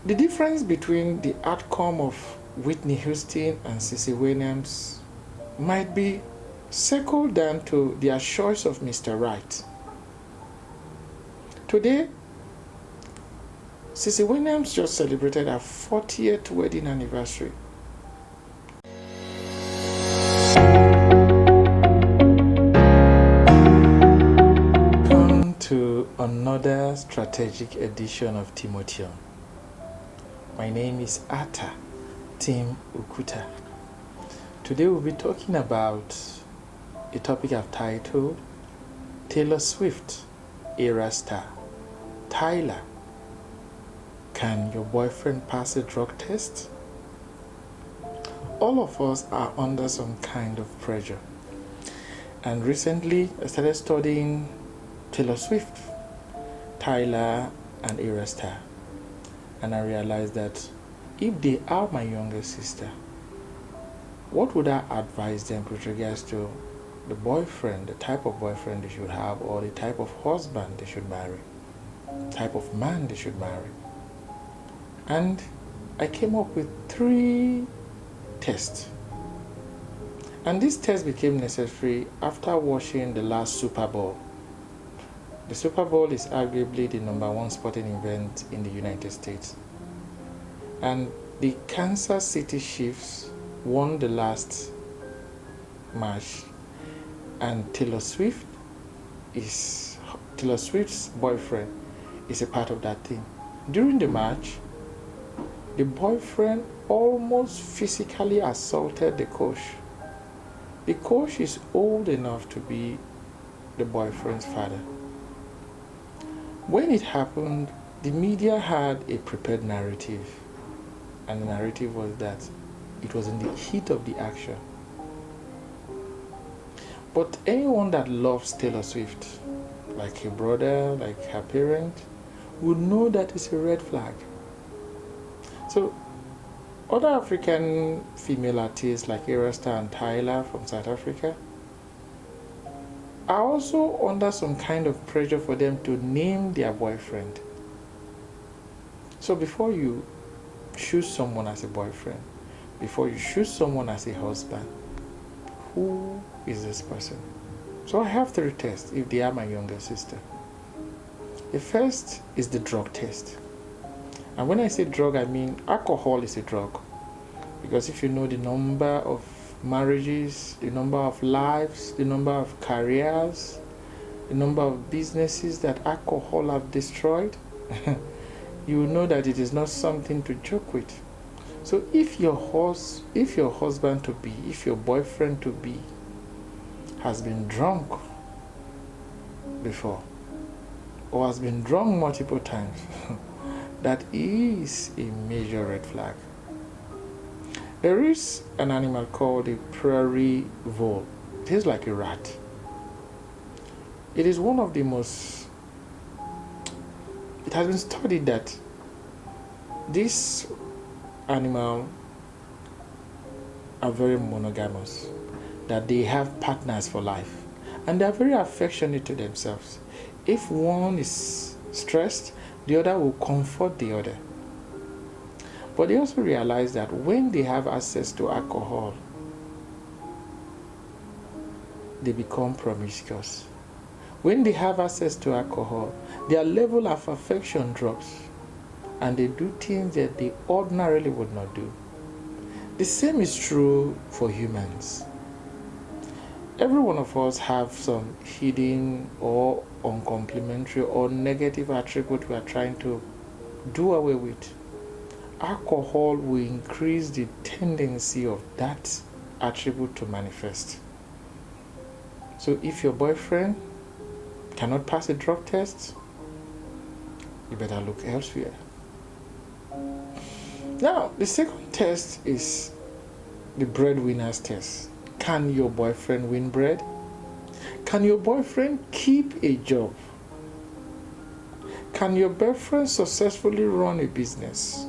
The difference between the outcome of Withney Houston and Cece Winans might be circled down to their choice of Mr. Right. Today, Cece Winans just celebrated her 40th wedding anniversary. Welcome to another strategic edition of Timotheon. My name is Atta Tim Ukuta. Today we'll be talking about a topic I've titled Taylor Swift, Ayra Star, Tyla. Can your boyfriend pass a drug test? All of us are under some kind of pressure. And recently I started studying Taylor Swift, Tyla, and Ayra Star. And I realized that if they are my younger sister, what would I advise them with regards to the boyfriend, the type of boyfriend they should have, or the type of husband they should marry, type of man they should marry? And I came up with 3 tests. And this test became necessary after watching the last Super Bowl. The Super Bowl is arguably the #1 sporting event in the United States. And the Kansas City Chiefs won the last match, and Taylor Swift's boyfriend is a part of that team. During the match, the boyfriend almost physically assaulted the coach. The coach is old enough to be the boyfriend's father. When it happened, the media had a prepared narrative, and the narrative was that it was in the heat of the action. But anyone that loves Taylor Swift, like her brother, like her parent, would know that it's a red flag. So, other African female artists like Ayra Star and Tyla from South Africa are also under some kind of pressure for them to name their boyfriend. So before you choose someone as a boyfriend, before you choose someone as a husband, who is this person? So I have 3 tests if they are my younger sister. The first is the drug test. And when I say drug, I mean alcohol is a drug. Because if you know the number of marriages, the number of lives, the number of careers, the number of businesses that alcohol have destroyed, you will know that it is not something to joke with. So if your husband to be, if your boyfriend to be has been drunk before, or has been drunk multiple times, that is a major red flag. There is an animal called a prairie vole. It is like a rat. It is one of the most... It has been studied that these animals are very monogamous, that they have partners for life, and they are very affectionate to themselves. If one is stressed, the other will comfort the other. But they also realize that when they have access to alcohol, they become promiscuous. When they have access to alcohol, their level of affection drops, and they do things that they ordinarily would not do. The same is true for humans. Every one of us have some hidden or uncomplimentary or negative attribute we are trying to do away with. Alcohol will increase the tendency of that attribute to manifest. So if your boyfriend cannot pass a drug test, you better look elsewhere. Now, the second test is the breadwinner's test. Can your boyfriend win bread? Can your boyfriend keep a job? Can your boyfriend successfully run a business?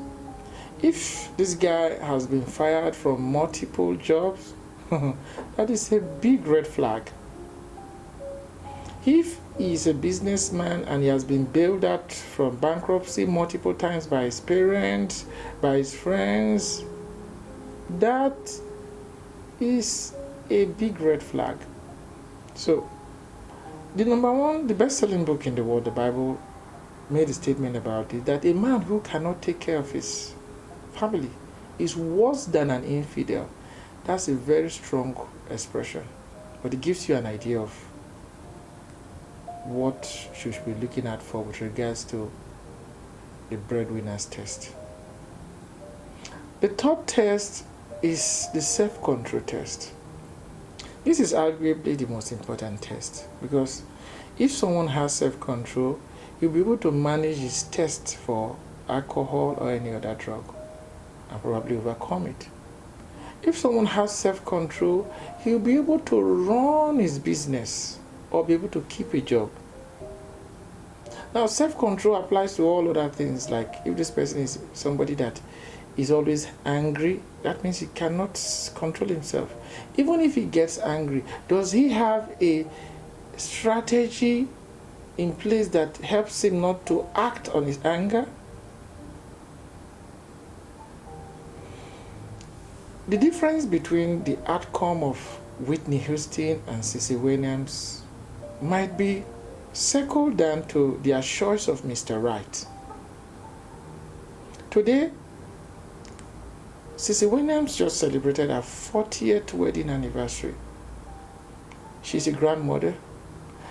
If this guy has been fired from multiple jobs, that is a big red flag. If he's a businessman and he has been bailed out from bankruptcy multiple times by his parents, by his friends, that is a big red flag. So, the best-selling book in the world, the Bible, made a statement about it, that a man who cannot take care of his family is worse than an infidel. That's a very strong expression, but it gives you an idea of what you should be looking at for with regards to the breadwinner's test. The third test is the self-control test. This is arguably the most important test, because if someone has self-control, he'll be able to manage his taste for alcohol or any other drug and probably overcome it. If someone has self-control, he'll be able to run his business or be able to keep a job. Now, self-control applies to all other things. Like if this person is somebody that is always angry, that means he cannot control himself. Even if he gets angry, does he have a strategy in place that helps him not to act on his anger? The difference between the outcome of Withney Houston and Cece Winans might be circled down to their choice of Mr. Right. Today, Cece Winans just celebrated her 40th wedding anniversary. She's a grandmother.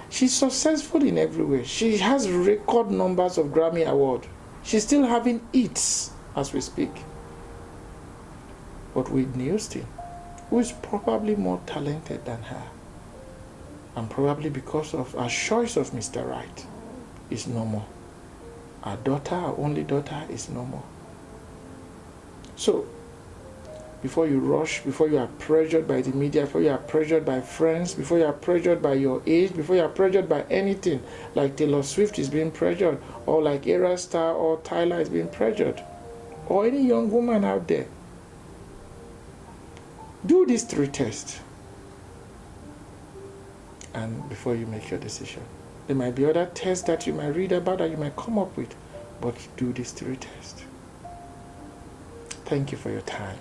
She's successful in every way. She has record numbers of Grammy Awards. She's still having hits as we speak. But Withney Houston, who is probably more talented than her, and probably because of her choice of Mr. Right, is no more. Her daughter, her only daughter, is no more. So, before you rush, before you are pressured by the media, before you are pressured by friends, before you are pressured by your age, before you are pressured by anything, like Taylor Swift is being pressured, or like Ayra Star or Tyla is being pressured, or any young woman out there, do these 3 tests. And before you make your decision, there might be other tests that you might read about that you might come up with, but do these 3 tests. Thank you for your time.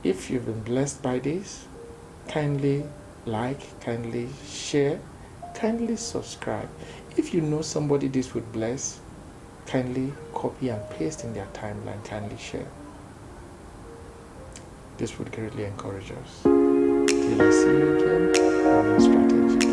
If you've been blessed by this, kindly like, kindly share, kindly subscribe. If you know somebody this would bless, kindly copy and paste in their timeline, kindly share. This would greatly encourage us. Till I see you again, Strategy.